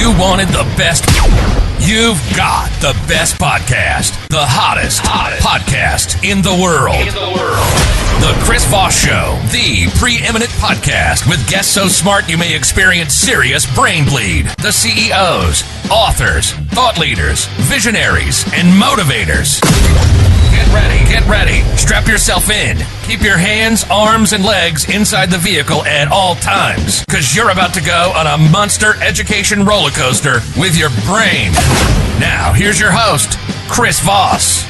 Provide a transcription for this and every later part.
you wanted the best, you've got the best podcast. The hottest podcast in the world. The Chris Voss Show, the preeminent podcast with guests so smart you may experience serious brain bleed. The CEOs, authors, thought leaders, visionaries, and motivators. Get ready. Strap yourself in. Keep your hands, arms, and legs inside the vehicle at all times, because you're about to go on a monster education roller coaster with your brain. Now, here's your host, Chris Voss.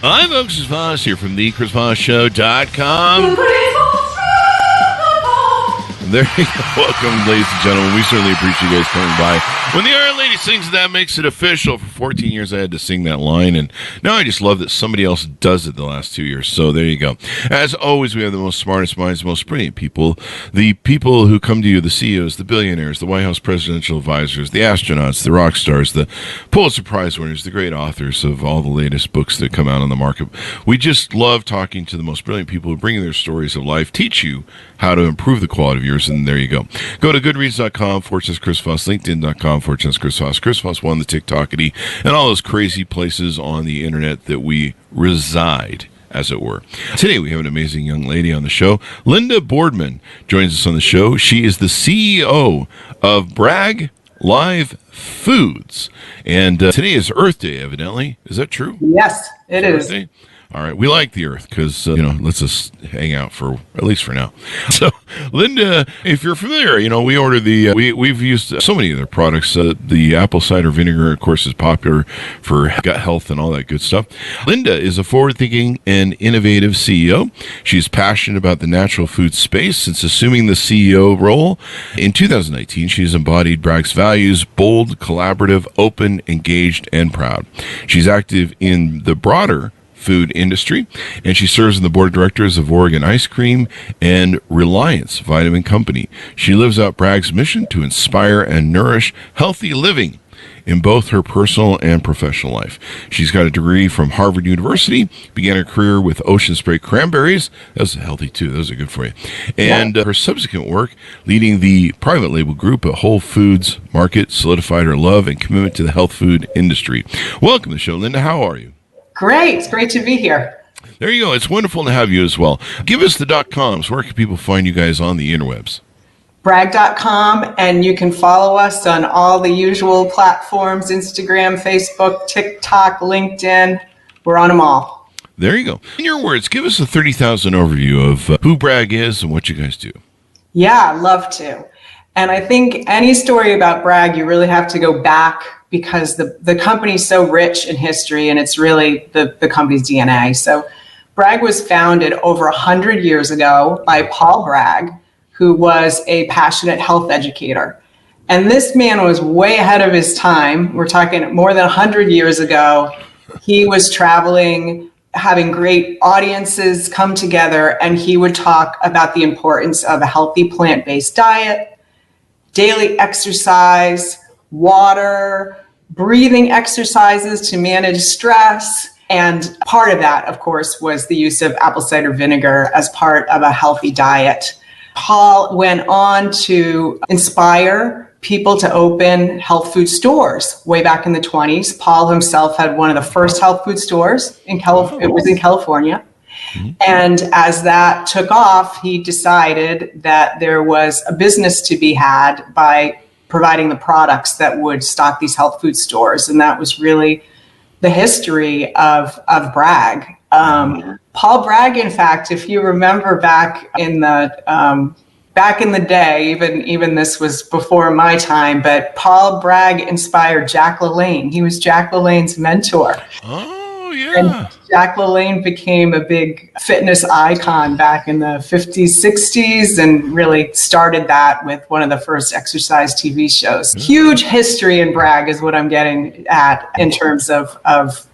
Hi, folks. Chris Voss here from the ChrisVossShow.com. There you go. Welcome, ladies and gentlemen. We certainly appreciate you guys coming by. When the Iron Lady sings, that makes it official. For 14 years, I had to sing that line, and now I just love that somebody else does it the last 2 years. So there you go. As always, we have the most smartest minds, the most brilliant people, the people who come to you, the CEOs, the billionaires, the White House presidential advisors, the astronauts, the rock stars, the Pulitzer Prize winners, the great authors of all the latest books that come out on the market. We just love talking to the most brilliant people who bring their stories of life, teach you how to improve the quality of yours, and there you go. Go to goodreads.com/Chris Voss, LinkedIn.com/Chris Voss, Chris Voss 1, the TikTokity, and all those crazy places on the internet that we reside, as it were. Today we have an amazing young lady on the show. Linda Boardman joins us on the show. She is the CEO of Bragg Live Foods. And today is Earth Day, evidently. Is that true? Yes, it is. Earth Day? All right, we like the Earth because, lets us hang out for, at least for now. So, Linda, if you're familiar, we order we've used so many of their products. The apple cider vinegar, of course, is popular for gut health and all that good stuff. Linda is a forward-thinking and innovative CEO. She's passionate about the natural food space. Since assuming the CEO role in 2019, she's embodied Bragg's values: bold, collaborative, open, engaged, and proud. She's active in the broader food industry, and she serves on the board of directors of Oregon Ice Cream and Reliance Vitamin Company. She lives out Bragg's mission to inspire and nourish healthy living in both her personal and professional life. She's got a degree from Harvard University, began her career with Ocean Spray Cranberries. Those are healthy too, those are good for you. And her subsequent work leading the private label group at Whole Foods Market solidified her love and commitment to the health food industry. Welcome to the show, Linda. How are you? Great. It's great to be here. There you go. It's wonderful to have you as well. Give us the .coms. Where can people find you guys on the interwebs? Bragg.com, and you can follow us on all the usual platforms: Instagram, Facebook, TikTok, LinkedIn. We're on them all. There you go. In your words, give us a 30,000 overview of who Bragg is and what you guys do. Yeah, I'd love to. And I think any story about Bragg, you really have to go back, because the company's so rich in history, and it's really the company's DNA. So Bragg was founded over 100 years ago by Paul Bragg, who was a passionate health educator. And this man was way ahead of his time. We're talking more than 100 years ago. He was traveling, having great audiences come together, and he would talk about the importance of a healthy plant-based diet, daily exercise, water, breathing exercises to manage stress. And part of that, of course, was the use of apple cider vinegar as part of a healthy diet. Paul went on to inspire people to open health food stores way back in the 20s. Paul himself had one of the first health food stores in California. It was in California. And as that took off, he decided that there was a business to be had by providing the products that would stock these health food stores. And that was really the history of Bragg. Paul Bragg, in fact, if you remember back in the day, even this was before my time, but Paul Bragg inspired Jack LaLanne. He was Jack LaLanne's mentor. Oh, yeah. And Jack LaLanne became a big fitness icon back in the 50s, 60s, and really started that with one of the first exercise TV shows. Huge history in Bragg is what I'm getting at in terms of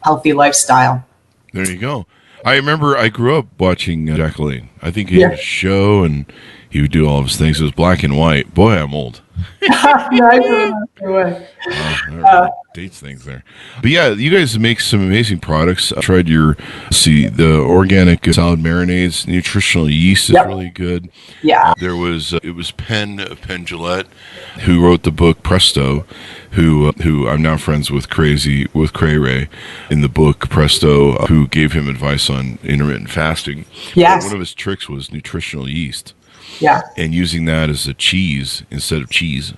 healthy lifestyle. There you go. I remember I grew up watching Jack LaLanne. I think he had a show and he would do all of his things. It was black and white. Boy, I'm old. No, I really not the way. Dates things there. But yeah, you guys make some amazing products. I tried the organic salad marinades. Nutritional yeast is Yep. really good. Yeah. It was Penn Jillette who wrote the book Presto, who I'm now friends with Cray Ray in the book Presto, who gave him advice on intermittent fasting. Yes. One of his tricks was nutritional yeast. Yeah. And using that as a cheese instead of cheese.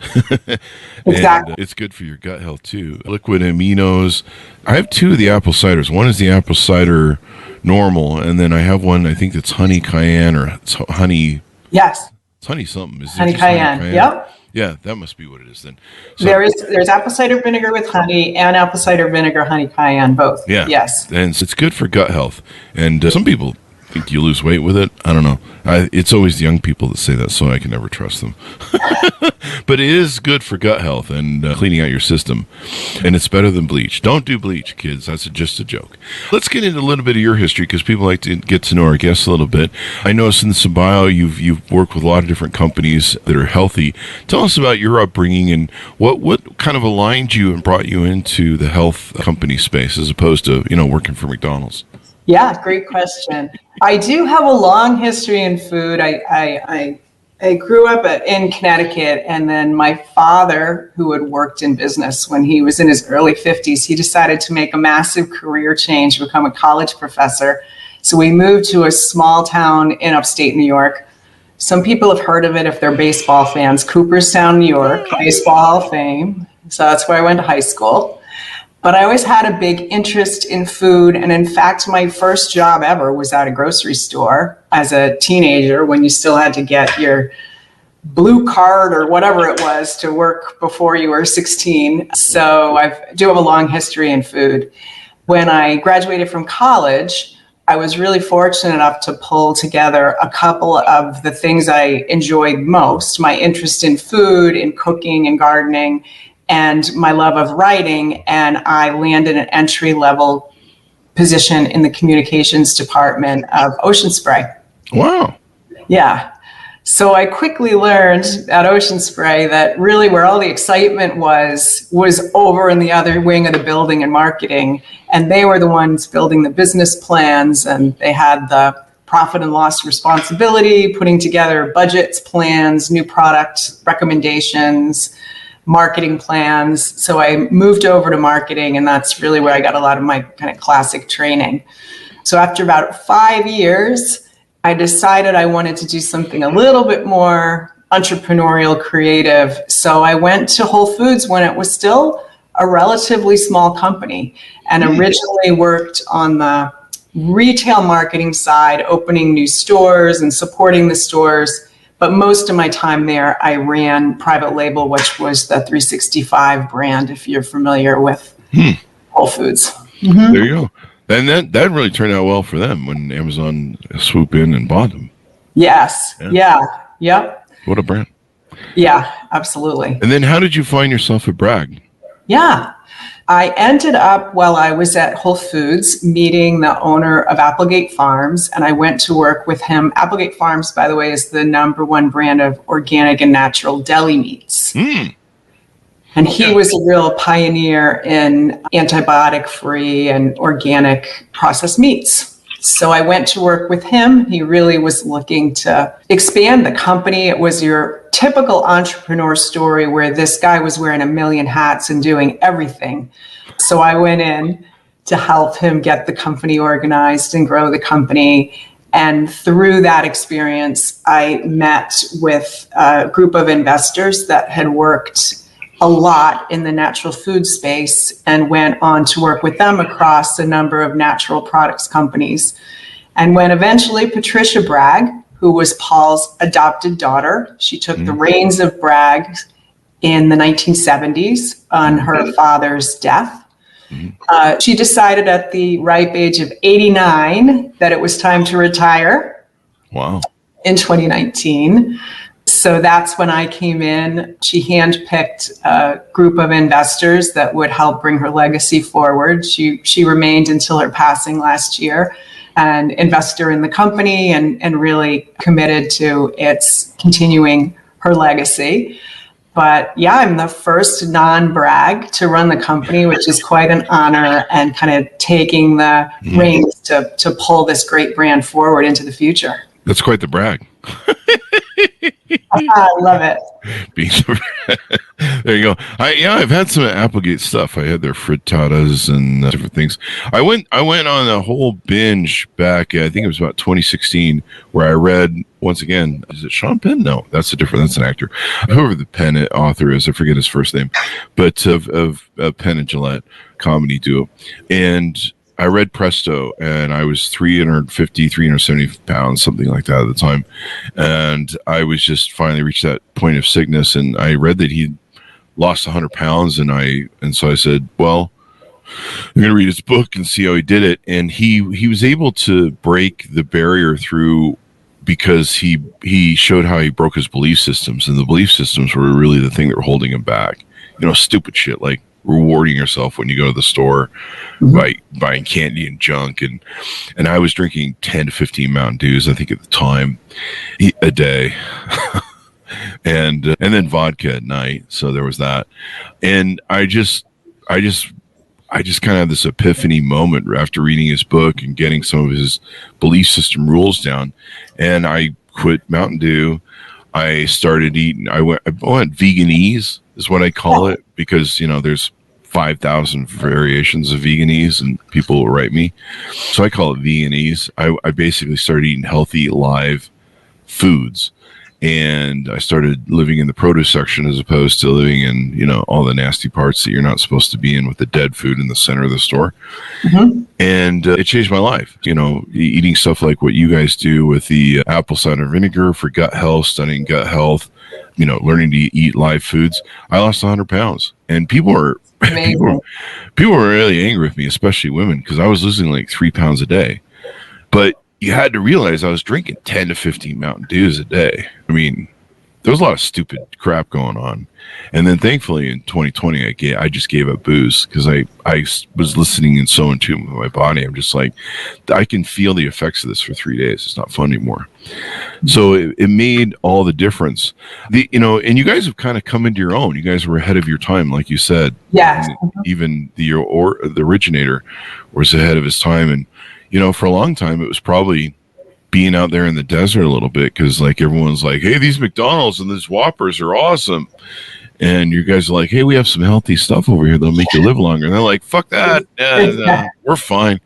Exactly. And it's good for your gut health too. Liquid aminos. I have two of the apple ciders. One is the apple cider normal, and then I have one, I think it's honey cayenne or it's honey. Yes. It's honey something. Is it Honey just honey cayenne. Yep. Yeah, that must be what it is then. So, There's apple cider vinegar with honey and apple cider vinegar honey cayenne both. yeah. Yes. And it's good for gut health. And some people think you lose weight with it. I don't know. It's always the young people that say that, so I can never trust them. But it is good for gut health and cleaning out your system. And it's better than bleach. Don't do bleach, kids. That's just a joke. Let's get into a little bit of your history because people like to get to know our guests a little bit. I noticed in the bio you've worked with a lot of different companies that are healthy. Tell us about your upbringing and what kind of aligned you and brought you into the health company space as opposed to, working for McDonald's. Yeah, great question. I do have a long history in food. I grew up in Connecticut, and then my father, who had worked in business when he was in his early 50s, he decided to make a massive career change, become a college professor. So we moved to a small town in upstate New York. Some people have heard of it if they're baseball fans. Cooperstown, New York, Baseball Hall of Fame. So that's where I went to high school. But I always had a big interest in food. And in fact, my first job ever was at a grocery store as a teenager when you still had to get your blue card or whatever it was to work before you were 16. So I do have a long history in food. When I graduated from college, I was really fortunate enough to pull together a couple of the things I enjoyed most, my interest in food, in cooking and gardening, and my love of writing, and I landed an entry-level position in the communications department of Ocean Spray. Wow. Yeah. So I quickly learned at Ocean Spray that really where all the excitement was over in the other wing of the building in marketing, and they were the ones building the business plans, and they had the profit and loss responsibility, putting together budgets, plans, new product recommendations, marketing plans. So I moved over to marketing, and that's really where I got a lot of my kind of classic training. So after about 5 years, I decided I wanted to do something a little bit more entrepreneurial, creative. So I went to Whole Foods when it was still a relatively small company, and originally worked on the retail marketing side, opening new stores and supporting the stores. But most of my time there, I ran private label, which was the 365 brand, if you're familiar with Whole Foods. Mm-hmm. There you go. And that really turned out well for them when Amazon swooped in and bought them. Yes. Yeah. Yep. What a brand. Yeah, absolutely. And then how did you find yourself at Bragg? Yeah. I ended up, while I was at Whole Foods, meeting the owner of Applegate Farms, and I went to work with him. Applegate Farms, by the way, is the #1 brand of organic and natural deli meats. And he was a real pioneer in antibiotic-free and organic processed meats. So I went to work with him. He really was looking to expand the company. It was your typical entrepreneur story where this guy was wearing a million hats and doing everything. So I went in to help him get the company organized and grow the company. And through that experience, I met with a group of investors that had worked a lot in the natural food space and went on to work with them across a number of natural products companies. And when eventually Patricia Bragg, who was Paul's adopted daughter, she took the reins of Bragg in the 1970s on her father's death. She decided at the ripe age of 89 that it was time to retire. Wow. In 2019. So that's when I came in. She handpicked a group of investors that would help bring her legacy forward. She remained until her passing last year, an investor in the company and really committed to its continuing her legacy. But yeah, I'm the first non-Bragg to run the company, which is quite an honor, and kind of taking the reins to pull this great brand forward into the future. That's quite the brag. I love it. There you go. I've had some Applegate stuff. I had their frittatas and different things. I went on a whole binge back. I think it was about 2016, where I read once again. Is it Sean Penn? No, that's that's an actor. Whoever the Penn author is, I forget his first name, but of Penn and Gillette comedy duo, and I read Presto, and I was 370 pounds, something like that at the time. And I was just finally reached that point of sickness. And I read that he'd lost 100 pounds. And so I said, well, I'm going to read his book and see how he did it. And he was able to break the barrier through, because he showed how he broke his belief systems. And the belief systems were really the thing that were holding him back. Stupid shit like rewarding yourself when you go to the store by buying candy and junk, and I was drinking 10 to 15 Mountain Dews, I think at the time, a day, and then vodka at night. So there was that, and I just kind of had this epiphany moment after reading his book and getting some of his belief system rules down, and I quit Mountain Dew. I started eating. I went veganese is what I call it, because there's 5,000 variations of veganese, and people will write me, so I call it veganese. I basically started eating healthy live foods, and I started living in the produce section as opposed to living in all the nasty parts that you're not supposed to be in, with the dead food in the center of the store. And it changed my life. Eating stuff like what you guys do with the apple cider vinegar for gut health, studying gut health, learning to eat live foods. I lost 100 pounds, and people were really angry with me, especially women, because I was losing like 3 pounds a day. But you had to realize I was drinking 10 to 15 Mountain Dews a day. I mean, there was a lot of stupid crap going on. And then thankfully in 2020, I just gave up booze, because I was listening and so in tune with my body. I'm just like, I can feel the effects of this for 3 days. It's not fun anymore. So it made all the difference. And you guys have kind of come into your own. You guys were ahead of your time, like you said. Yeah. Even the originator was ahead of his time. And, for a long time, it was probably being out there in the desert a little bit, because like everyone's like, hey, these McDonald's and these Whoppers are awesome. And you guys are like, hey, we have some healthy stuff over here that'll make you live longer. And they're like, fuck that. We're fine.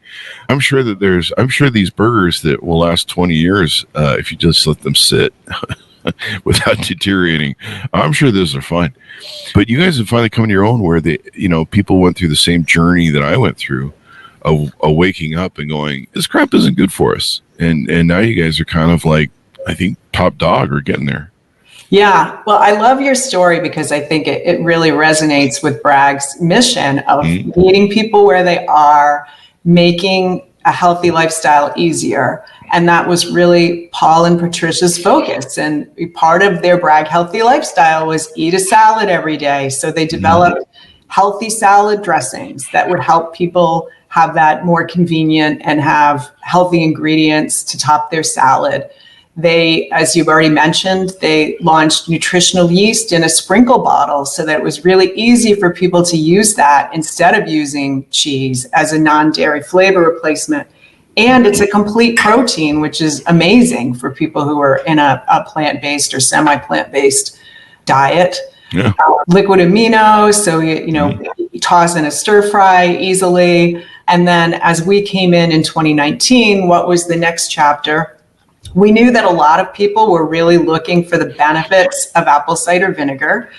I'm sure these burgers that will last 20 years, if you just let them sit without deteriorating, I'm sure those are fine. But you guys have finally come to your own, where people went through the same journey that I went through, of waking up and going, this crap isn't good for us. And now you guys are kind of like, I think, top dog, or getting there. Yeah. Well, I love your story, because I think it really resonates with Bragg's mission of meeting people where they are, making a healthy lifestyle easier. And that was really Paul and Patricia's focus. And part of their Bragg healthy lifestyle was eat a salad every day. So they developed healthy salad dressings that would help people have that more convenient and have healthy ingredients to top their salad. They, as you've already mentioned, they launched nutritional yeast in a sprinkle bottle, so that it was really easy for people to use that instead of using cheese as a non-dairy flavor replacement. And it's a complete protein, which is amazing for people who are in a plant-based or semi-plant-based diet. Yeah. Liquid aminos, so you toss in a stir fry easily. And then as we came in 2019, what was the next chapter? We knew that a lot of people were really looking for the benefits of apple cider vinegar.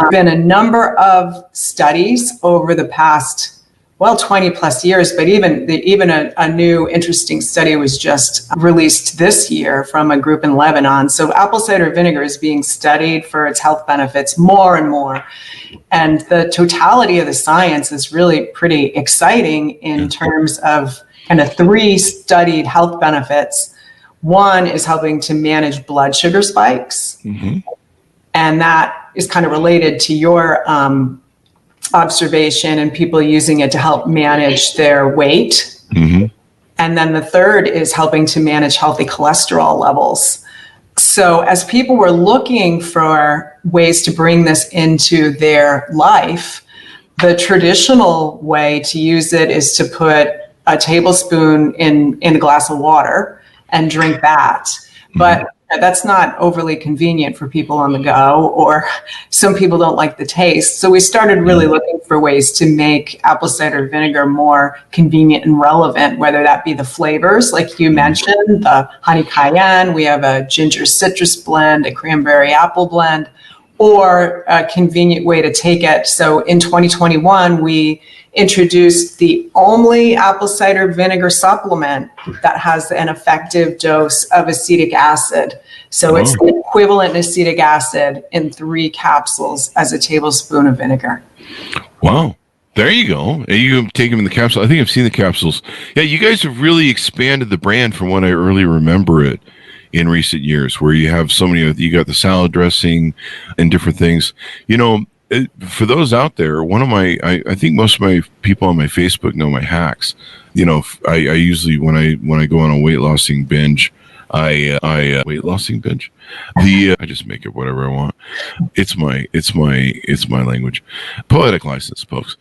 Been a number of studies over the past 20 plus years, but even a new interesting study was just released this year from a group in Lebanon. So apple cider vinegar is being studied for its health benefits more and more. And the totality of the science is really pretty exciting in terms of kind of 3 studied health benefits. One is helping to manage blood sugar spikes. And that is kind of related to your observation and people using it to help manage their weight. And then the third is helping to manage healthy cholesterol levels. So as people were looking for ways to bring this into their life, the traditional way to use it is to put a tablespoon in a glass of water and drink that. But that's not overly convenient for people on the go, or some people don't like the taste. So we started really looking for ways to make apple cider vinegar more convenient and relevant, whether that be the flavors, like you mentioned, the honey cayenne, we have a ginger citrus blend, a cranberry apple blend, or a convenient way to take it. So in 2021, we introduced the only apple cider vinegar supplement that has an effective dose of acetic acid. So it's the equivalent acetic acid in 3 capsules as a tablespoon of vinegar. Wow. There you go. You take them in the capsule. I think I've seen the capsules. Yeah, you guys have really expanded the brand from what I early remember it in recent years, where you have so many, you got the salad dressing and different things. You know, for those out there, one of my, I think most of my people on my Facebook know my hacks. You know, I usually, when I go on a weight lossing binge, I just make up whatever I want. It's my language. Poetic license, folks.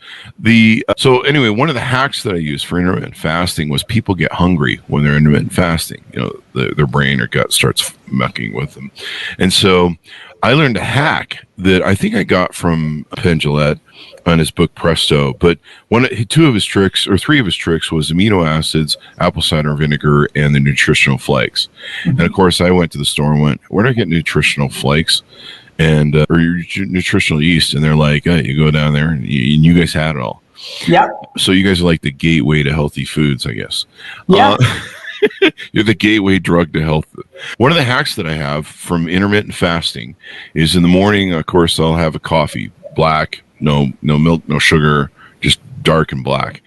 So anyway, one of the hacks that I use for intermittent fasting was people get hungry when they're intermittent fasting. You know, their brain or gut starts mucking with them. And so I learned a hack that I think I got from Penn Jillette on his book Presto, but 3 of his tricks was amino acids, apple cider vinegar, and the nutritional flakes. And of course, I went to the store and went, "Where do I get nutritional flakes and or nutritional yeast?" And they're like, "Hey, you go down there, and you guys had it all." Yeah. So you guys are like the gateway to healthy foods, I guess. Yeah. You're the gateway drug to health. One of the hacks that I have from intermittent fasting is in the morning, of course, I'll have a coffee, black, no milk, no sugar, just dark and black.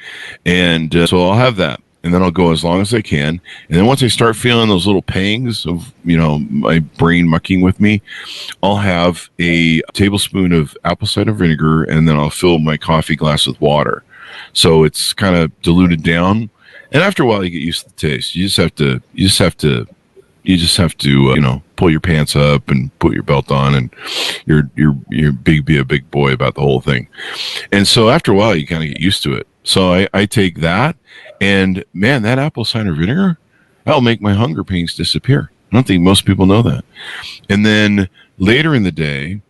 And so I'll have that. And then I'll go as long as I can. And then once I start feeling those little pangs of, you know, my brain mucking with me, I'll have a tablespoon of apple cider vinegar, and then I'll fill my coffee glass with water. So it's kind of diluted down. And after a while, you get used to the taste. You just have to, you know, pull your pants up and put your belt on, and be a big boy about the whole thing. And so after a while, you kind of get used to it. So I take that, and man, that apple cider vinegar, that'll make my hunger pains disappear. I don't think most people know that. And then later in the day,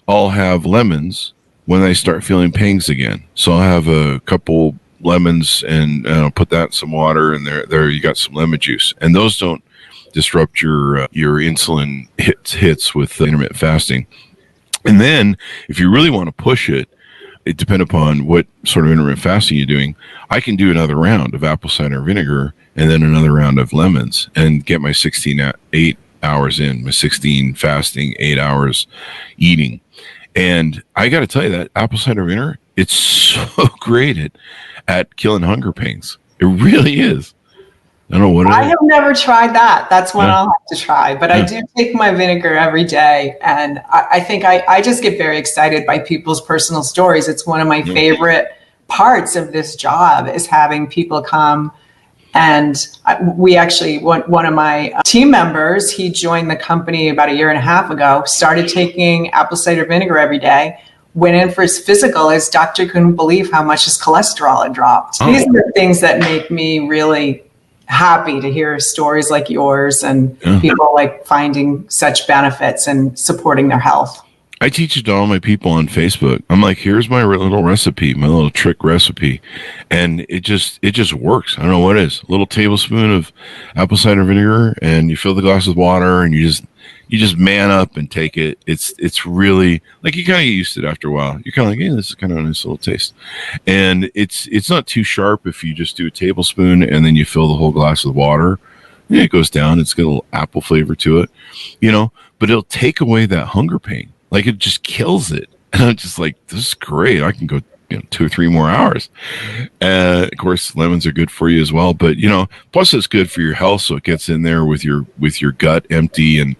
I'll have lemons when I start feeling pangs again. So I'll have a couple lemons and put that in some water, and there you got some lemon juice. And those don't disrupt your insulin hits with intermittent fasting. And then if you really want to push it, it depends upon what sort of intermittent fasting you're doing. I can do another round of apple cider vinegar and then another round of lemons and get my 8 hours in, my 16 fasting, 8 hours eating. And I got to tell you that apple cider vinegar, it's so great at killing hunger pains. It really is. I don't know what it is. I have never tried that. That's one I'll have to try. But I do take my vinegar every day. And I think I just get very excited by people's personal stories. It's one of my favorite parts of this job is having people come. And we actually, one of my team members, he joined the company about 1.5 years ago, started taking apple cider vinegar every day, went in for his physical. His doctor couldn't believe how much his cholesterol had dropped. Oh. These are the things that make me really happy to hear stories like yours and people like finding such benefits and supporting their health. I teach it to all my people on Facebook. I'm like, here's my little recipe, my little trick recipe. And it just works. I don't know what it is. A little tablespoon of apple cider vinegar, and you fill the glass with water, and you just man up and take it. It's really like you kind of get used to it after a while. You're kind of like, hey, this is kind of a nice little taste. And it's not too sharp if you just do a tablespoon and then you fill the whole glass with water. And it goes down. It's got a little apple flavor to it, you know, but it'll take away that hunger pain. Like it just kills it. And I'm just like, this is great. I can go 2 or 3 more hours. Of course, lemons are good for you as well, but plus it's good for your health. So it gets in there with your gut empty and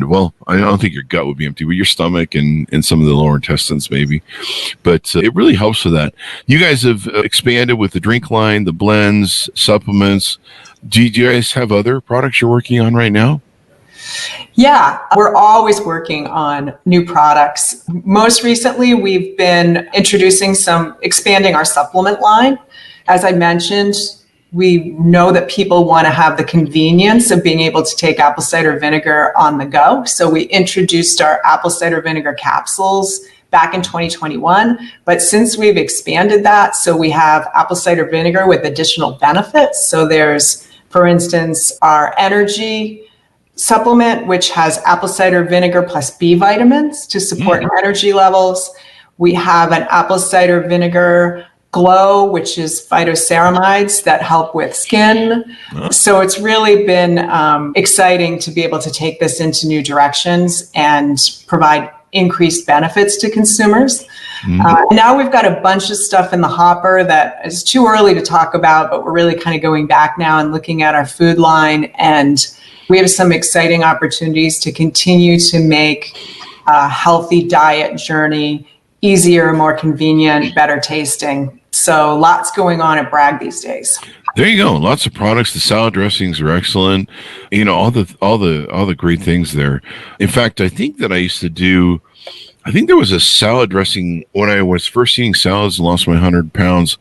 well, I don't think your gut would be empty, but your stomach and some of the lower intestines maybe. But it really helps with that. You guys have expanded with the drink line, the blends, supplements. Do you guys have other products you're working on right now? Yeah, we're always working on new products. Most recently, we've been expanding our supplement line. As I mentioned, we know that people want to have the convenience of being able to take apple cider vinegar on the go. So we introduced our apple cider vinegar capsules back in 2021. But since we've expanded that, so we have apple cider vinegar with additional benefits. So there's, for instance, our energy supplement, which has apple cider vinegar plus B vitamins to support energy levels. We have an apple cider vinegar glow, which is phytoceramides that help with skin. So it's really been exciting to be able to take this into new directions and provide increased benefits to consumers. Now we've got a bunch of stuff in the hopper that is too early to talk about, but we're really kind of going back now and looking at our food line, and we have some exciting opportunities to continue to make a healthy diet journey easier, more convenient, better tasting. So lots going on at Bragg these days. There you go. Lots of products. The salad dressings are excellent. You know, all the great things there. In fact, I think that I think there was a salad dressing when I was first eating salads and lost my 100 pounds.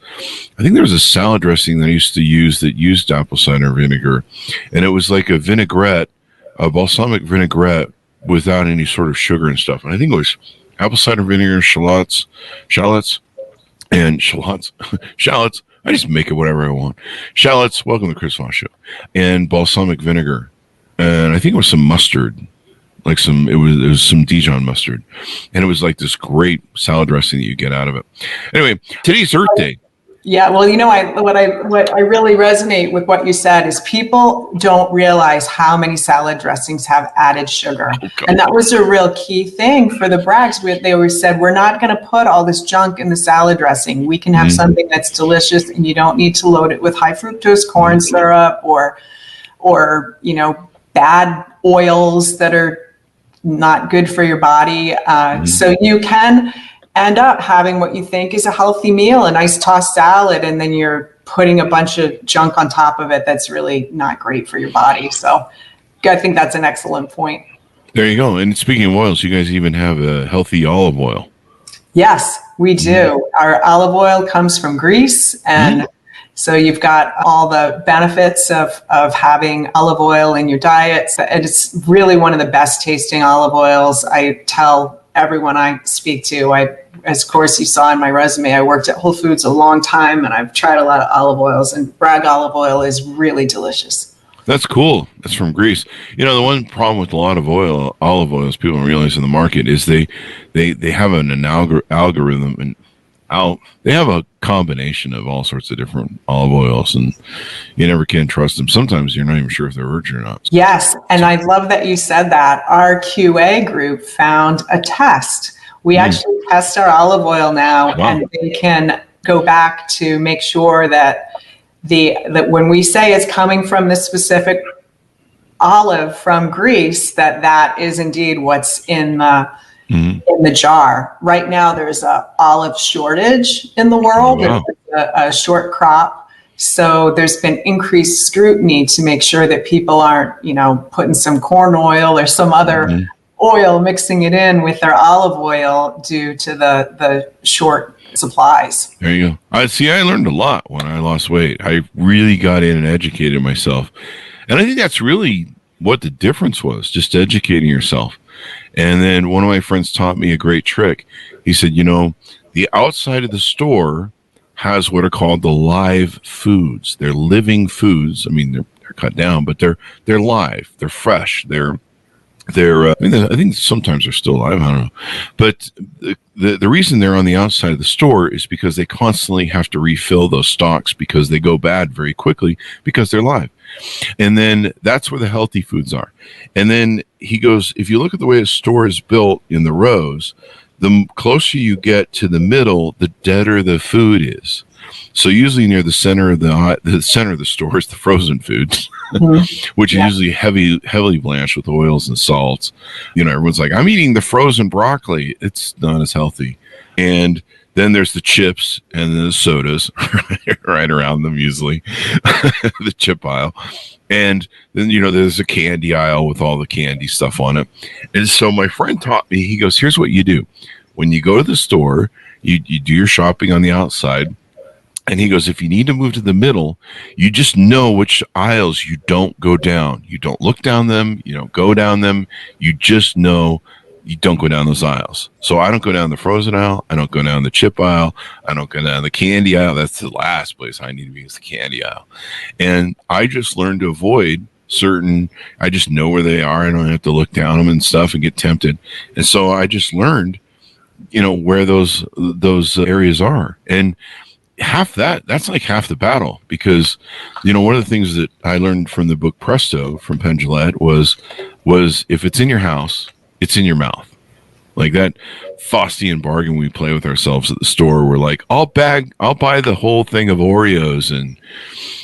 I think there was a salad dressing that I used to use that used apple cider vinegar. And it was like a vinaigrette, a balsamic vinaigrette without any sort of sugar and stuff. And I think it was apple cider vinegar, shallots. I just make it whatever I want. Shallots, welcome to the Chris Voss Show. And balsamic vinegar. And I think it was some mustard. It was some Dijon mustard. And it was like this great salad dressing that you get out of it. Anyway, today's Earth Day. Yeah, well, you know, what I really resonate with what you said is people don't realize how many salad dressings have added sugar. And that was a real key thing for the Braggs. They always said, we're not going to put all this junk in the salad dressing. We can have something that's delicious, and you don't need to load it with high fructose corn syrup or you know, bad oils that are not good for your body. So you can end up having what you think is a healthy meal, a nice tossed salad, and then you're putting a bunch of junk on top of it that's really not great for your body. So I think that's an excellent point. There you go. And speaking of oils, you guys even have a healthy olive oil. Yes, we do. Our olive oil comes from Greece, and so you've got all the benefits of having olive oil in your diet. And it's really one of the best tasting olive oils. I tell everyone I speak to, as of course you saw in my resume, I worked at Whole Foods a long time, and I've tried a lot of olive oils, and Bragg olive oil is really delicious. That's cool. That's from Greece. You know, the one problem with a lot of olive oils, people don't realize in the market is they have an algorithm, and they have a combination of all sorts of different olive oils, and you never can trust them. Sometimes you're not even sure if they're virgin or not. Yes, and I love that you said that. Our QA group found a test. We actually test our olive oil now, and they can go back to make sure that that when we say it's coming from this specific olive from Greece, that is indeed what's in the jar. Right now, there's a olive shortage in the world. There's a short crop. So there's been increased scrutiny to make sure that people aren't, you know, putting some corn oil or some other oil, mixing it in with their olive oil due to the short supplies. There you go. I learned a lot when I lost weight. I really got in and educated myself. And I think that's really what the difference was, just educating yourself. And then one of my friends taught me a great trick. He said, you know, the outside of the store has what are called the live foods. They're living foods. I mean, they're cut down, but they're live. They're fresh. I think sometimes they're still alive. I don't know. But the reason they're on the outside of the store is because they constantly have to refill those stocks because they go bad very quickly because they're live. And then that's where the healthy foods are. And then he goes, if you look at the way a store is built in the rows, the closer you get to the middle, the deader the food is. So usually near the center of the store is the frozen foods, which are usually heavily blanched with oils and salts. Everyone's like, I'm eating the frozen broccoli. It's not as healthy. And then there's the chips and the sodas right around them, usually the chip aisle. And then, there's a candy aisle with all the candy stuff on it. And so my friend taught me, he goes, here's what you do. When you go to the store, you do your shopping on the outside. And he goes, if you need to move to the middle, you just know which aisles you don't go down. You don't look down them. You don't go down them. You just know you don't go down those aisles. So I don't go down the frozen aisle. I don't go down the chip aisle. I don't go down the candy aisle. That's the last place I need to be, is the candy aisle. And I just learned to avoid I just know where they are. I don't have to look down them and stuff and get tempted. And so I just learned, where those areas are. And that's like half the battle, because, one of the things that I learned from the book Presto from Penn Jillette was if it's in your house, it's in your mouth. Like that Faustian bargain we play with ourselves at the store. We're like, I'll buy the whole thing of Oreos and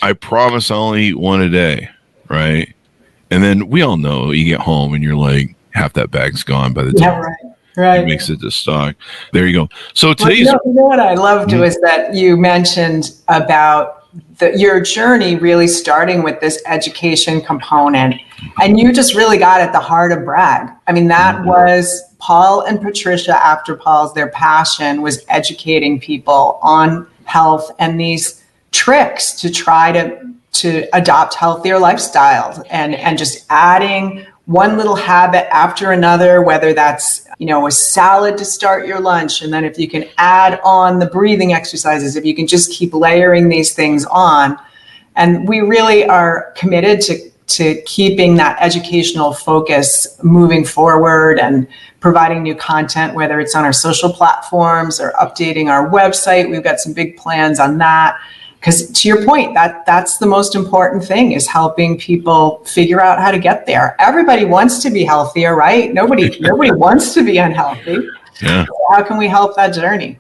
I promise I'll only eat one a day. Right. And then we all know you get home and you're like, half that bag's gone by the time. Right. It makes it to stock. There you go. So today's. You know what I loved was that you mentioned about your journey really starting with this education component, and you just really got at the heart of Bragg. I mean, that was Paul and Patricia, after Paul's, their passion was educating people on health and these tricks to try to adopt healthier lifestyles, and just adding one little habit after another, whether that's, a salad to start your lunch. And then if you can add on the breathing exercises, if you can just keep layering these things on. And we really are committed to keeping that educational focus moving forward and providing new content, whether it's on our social platforms or updating our website. We've got some big plans on that. Because to your point, that's the most important thing, is helping people figure out how to get there. Everybody wants to be healthier, right? Nobody wants to be unhealthy. Yeah. So how can we help that journey?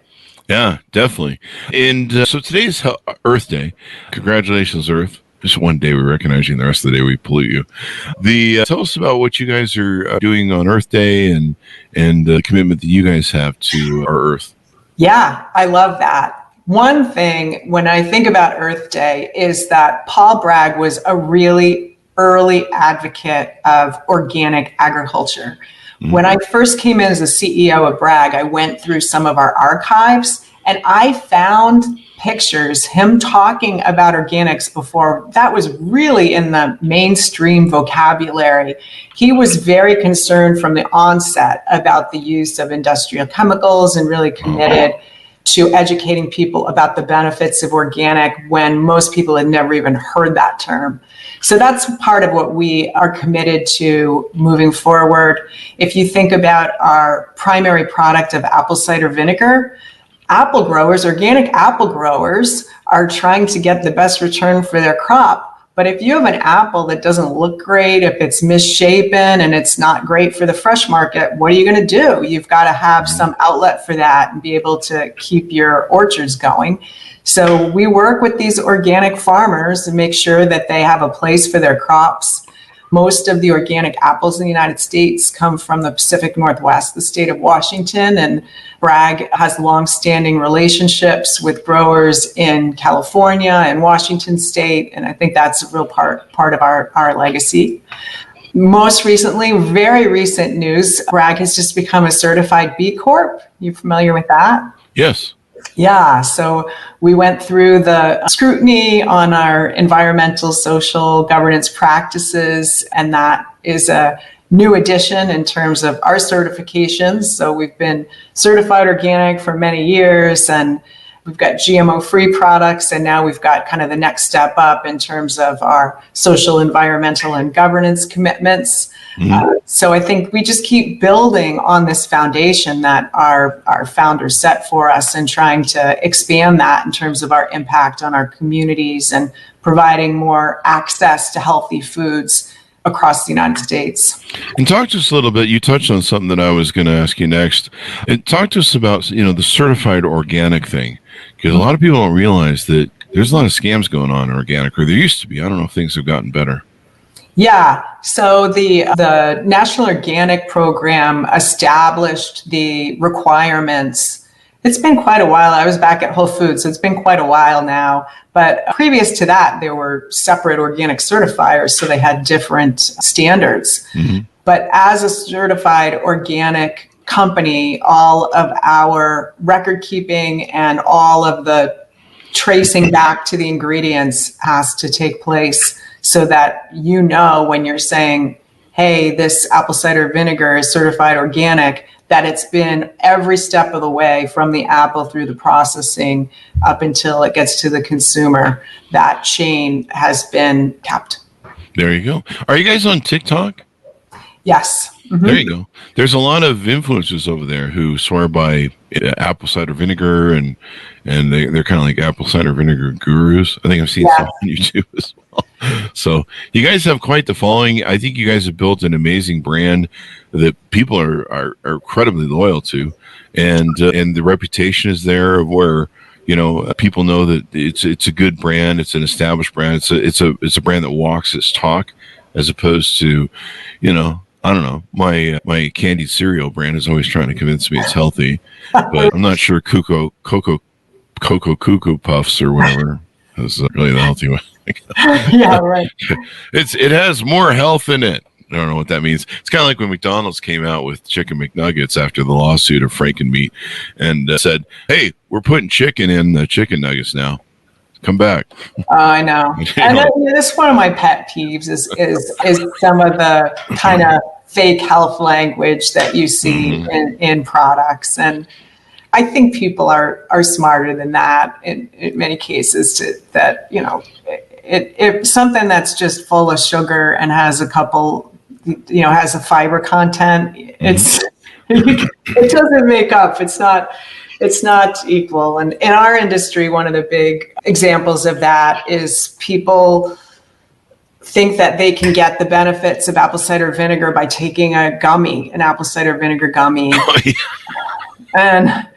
Yeah, definitely. And so today's Earth Day. Congratulations, Earth. Just one day we recognize you, and the rest of the day we pollute you. Tell us about what you guys are doing on Earth Day and the commitment that you guys have to our Earth. Yeah, I love that. One thing when I think about Earth Day is that Paul Bragg was a really early advocate of organic agriculture. When I first came in as the CEO of Bragg, I went through some of our archives and I found pictures, him talking about organics before that was really in the mainstream vocabulary. He was very concerned from the onset about the use of industrial chemicals and really committed to educating people about the benefits of organic when most people had never even heard that term. So that's part of what we are committed to moving forward. If you think about our primary product of apple cider vinegar, apple growers, organic apple growers, are trying to get the best return for their crop. But if you have an apple that doesn't look great, if it's misshapen and it's not great for the fresh market, what are you going to do? You've got to have some outlet for that and be able to keep your orchards going. So we work with these organic farmers to make sure that they have a place for their crops. Most of the organic apples in the United States come from the Pacific Northwest, the state of Washington, and Bragg has long-standing relationships with growers in California and Washington State, and I think that's a real part of our legacy. Most recently, very recent news, Bragg has just become a certified B Corp. You familiar with that? Yes. Yeah, so we went through the scrutiny on our environmental, social, governance practices, and that is a new addition in terms of our certifications. So we've been certified organic for many years, and we've got GMO-free products, and now we've got kind of the next step up in terms of our social, environmental, and governance commitments. So I think we just keep building on this foundation that our founders set for us and trying to expand that in terms of our impact on our communities and providing more access to healthy foods across the United States. And talk to us a little bit. You touched on something that I was going to ask you next. And talk to us about, the certified organic thing, because a lot of people don't realize that there's a lot of scams going on in organic, or there used to be. I don't know if things have gotten better. Yeah. So the National Organic Program established the requirements. It's been quite a while. I was back at Whole Foods, so it's been quite a while now. But previous to that, there were separate organic certifiers, so they had different standards. Mm-hmm. But as a certified organic company, all of our record keeping and all of the tracing back to the ingredients has to take place, so that when you're saying, hey, this apple cider vinegar is certified organic, that it's been every step of the way from the apple through the processing up until it gets to the consumer. That chain has been kept. There you go. Are you guys on TikTok? Yes. Mm-hmm. There you go. There's a lot of influencers over there who swear by apple cider vinegar, and they're kind of like apple cider vinegar gurus. I think I've seen some on YouTube as well. So you guys have quite the following. I think you guys have built an amazing brand that people are incredibly loyal to, and the reputation is there of where people know that it's a good brand. It's an established brand. It's a brand that walks its talk, as opposed to I don't know. My candied cereal brand is always trying to convince me it's healthy, but I'm not sure Cocoa Cuckoo Puffs or whatever is really the healthy one. Yeah, right. It has more health in it. I don't know what that means. It's kind of like when McDonald's came out with Chicken McNuggets after the lawsuit of Frankenmeat and said, "Hey, we're putting chicken in the chicken nuggets now. Come back." I know. And that's one of my pet peeves is some of the kind of fake health language that you see in products. And I think people are smarter than that in many cases if something that's just full of sugar and has a couple, has a fiber content, it doesn't make up. It's not equal. And in our industry, one of the big examples of that is people think that they can get the benefits of apple cider vinegar by taking an apple cider vinegar gummy. Oh, yeah. And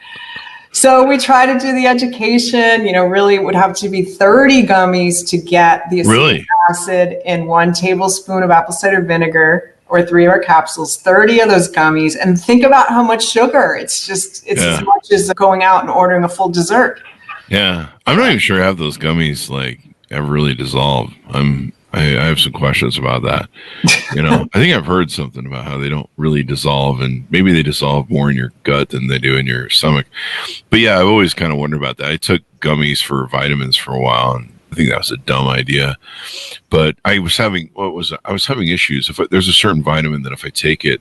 so we try to do the education, really it would have to be 30 gummies to get the acetic acid in 1 tablespoon of apple cider vinegar, or 3 of our capsules, 30 of those gummies, and think about how much sugar. It's as much as going out and ordering a full dessert. Yeah. I'm not even sure how those gummies ever really dissolve. I have some questions about that. I think I've heard something about how they don't really dissolve, and maybe they dissolve more in your gut than they do in your stomach. But yeah, I've always kind of wondered about that. I took gummies for vitamins for a while, and I think that was a dumb idea. But I was having issues. If there's a certain vitamin that if I take it,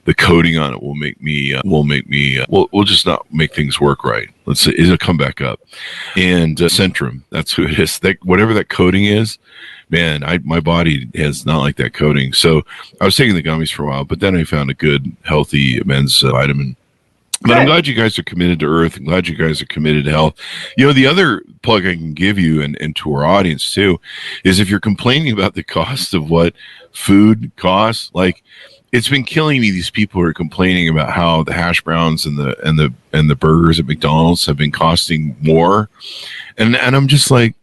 the coating on it will just not make things work right. Let's say it'll come back up. And Centrum, that's who it is. Whatever that coating is, man, my body has not like that coating. So I was taking the gummies for a while, but then I found a good, healthy men's vitamin. But I'm glad you guys are committed to earth. I'm glad you guys are committed to health. The other plug I can give you and to our audience too, is if you're complaining about the cost of what food costs, it's been killing me. These people are complaining about how the hash browns and the burgers at McDonald's have been costing more. And I'm just like,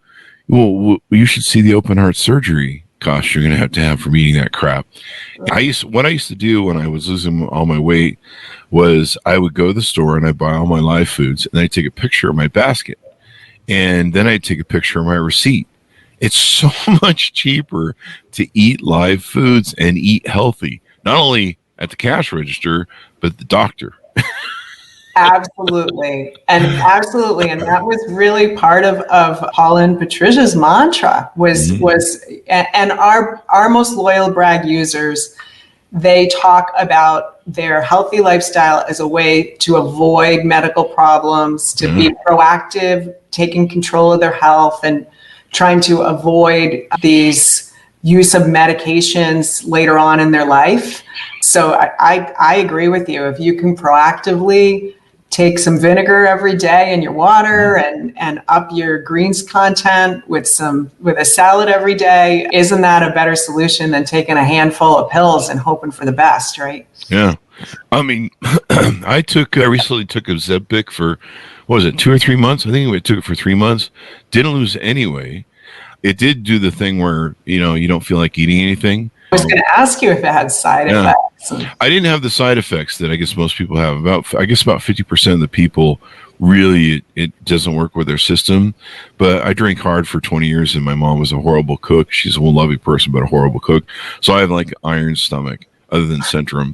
well, you should see the open heart surgery cost you're going to have from eating that crap. What I used to do when I was losing all my weight was I would go to the store and I'd buy all my live foods, and I'd take a picture of my basket, and then I'd take a picture of my receipt. It's so much cheaper to eat live foods and eat healthy, not only at the cash register, but the doctor. Absolutely. And that was really part of Paul and Patricia's mantra and our most loyal Bragg users, they talk about their healthy lifestyle as a way to avoid medical problems, to be proactive, taking control of their health, and trying to avoid these use of medications later on in their life. So I agree with you. If you can proactively take some vinegar every day in your water and up your greens content with a salad every day. Isn't that a better solution than taking a handful of pills and hoping for the best, right? Yeah. I mean, I recently took a Zempic for, what was it, 2 or 3 months? I think I took it for 3 months. Didn't lose any weight. It did do the thing where, you don't feel like eating anything. I was going to ask you if it had side effects. I didn't have the side effects that I guess most people have. About 50% of the people really, it doesn't work with their system. But I drank hard for 20 years, and my mom was a horrible cook. She's a lovely person, but a horrible cook. So I have like an iron stomach, other than Centrum,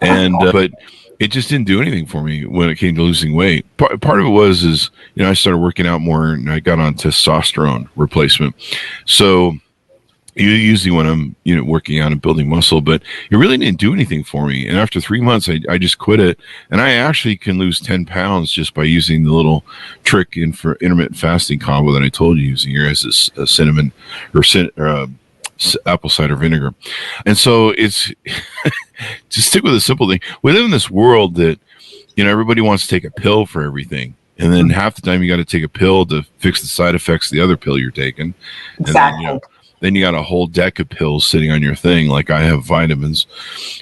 and but it just didn't do anything for me when it came to losing weight. Part of it was I started working out more, and I got on testosterone replacement. So usually when I'm working out and building muscle, but it really didn't do anything for me. And after 3 months, I just quit it, and I actually can lose 10 pounds just by using the little trick for intermittent fasting combo that I told you, using here as this cinnamon or apple cider vinegar. And so it's to stick with a simple thing. We live in this world that everybody wants to take a pill for everything, and then half the time you got to take a pill to fix the side effects of the other pill you're taking. Exactly. And then you got a whole deck of pills sitting on your thing, like I have vitamins,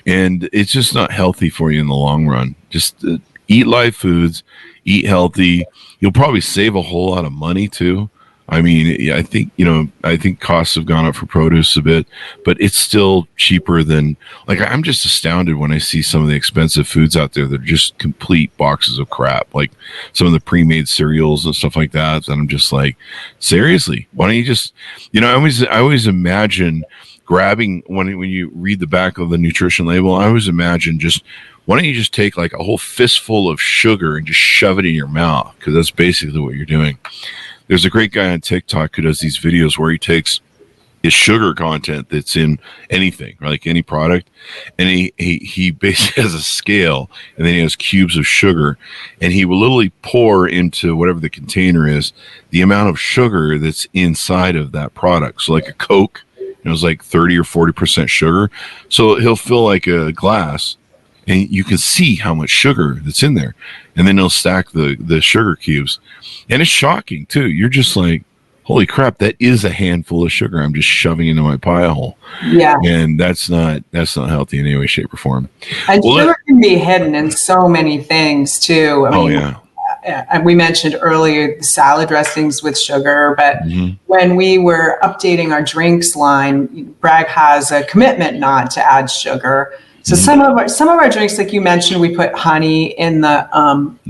and it's just not healthy for you in the long run. Just eat live foods, eat healthy. You'll probably save a whole lot of money too. I mean, I think costs have gone up for produce a bit, but it's still cheaper than, like, I'm just astounded when I see some of the expensive foods out there that are just complete boxes of crap, like some of the pre-made cereals and stuff like that. And I'm just like, seriously, why don't you just, I always imagine grabbing, when you read the back of the nutrition label, I always imagine why don't you just take like a whole fistful of sugar and just shove it in your mouth? Because that's basically what you're doing. There's a great guy on TikTok who does these videos where he takes his sugar content that's in anything, like any product, and he basically has a scale, and then he has cubes of sugar, and he will literally pour into whatever the container is the amount of sugar that's inside of that product. So like a Coke, it was like 30 or 40% sugar. So he'll fill like a glass, and you can see how much sugar that's in there. And then they'll stack the sugar cubes. And it's shocking, too. You're just like, holy crap, that is a handful of sugar I'm just shoving into my pie hole. Yeah. And that's not healthy in any way, shape, or form. And sugar can be hidden in so many things, too. I mean, and we mentioned earlier the salad dressings with sugar, but when we were updating our drinks line, Bragg has a commitment not to add sugar. So some of our drinks, like you mentioned, we put honey in the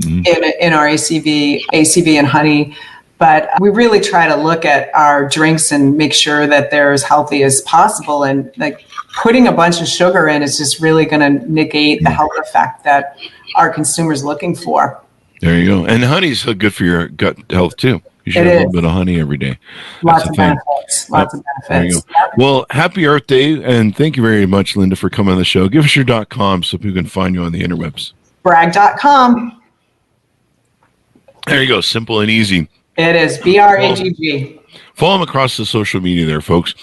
in our ACV and honey, but we really try to look at our drinks and make sure that they're as healthy as possible. And like putting a bunch of sugar in is just really going to negate the health effect that our consumers looking for. There you go. And honey's good for your gut health too. You should have a little bit of honey every day. Lots of benefits. Lots of benefits. There you go. Well, happy Earth Day, and thank you very much, Linda, for coming on the show. Give us your .com so people can find you on the interwebs. Bragg.com. There you go. Simple and easy. It is. BRAGG. Follow them across the social media there, folks.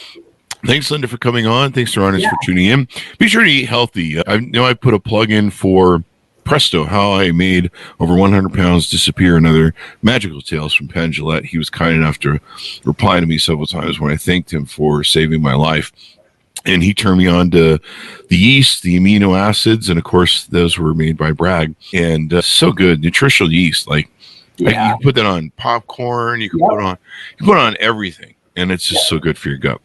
Thanks, Linda, for coming on. Thanks to our audience for tuning in. Be sure to eat healthy. I put a plug in for Presto, how I made over 100 pounds disappear, another magical tales from Penn Jillette. He was kind enough to reply to me several times when I thanked him for saving my life. And he turned me on to the yeast, the amino acids, and of course, those were made by Bragg. And so good, nutritional yeast. Like you can put that on popcorn, you can put it on everything, and it's just so good for your gut.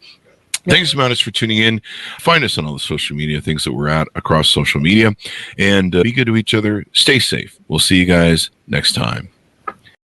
Thanks so much for tuning in. Find us on all the social media things that we're at across social media, and be good to each other. Stay safe. We'll see you guys next time.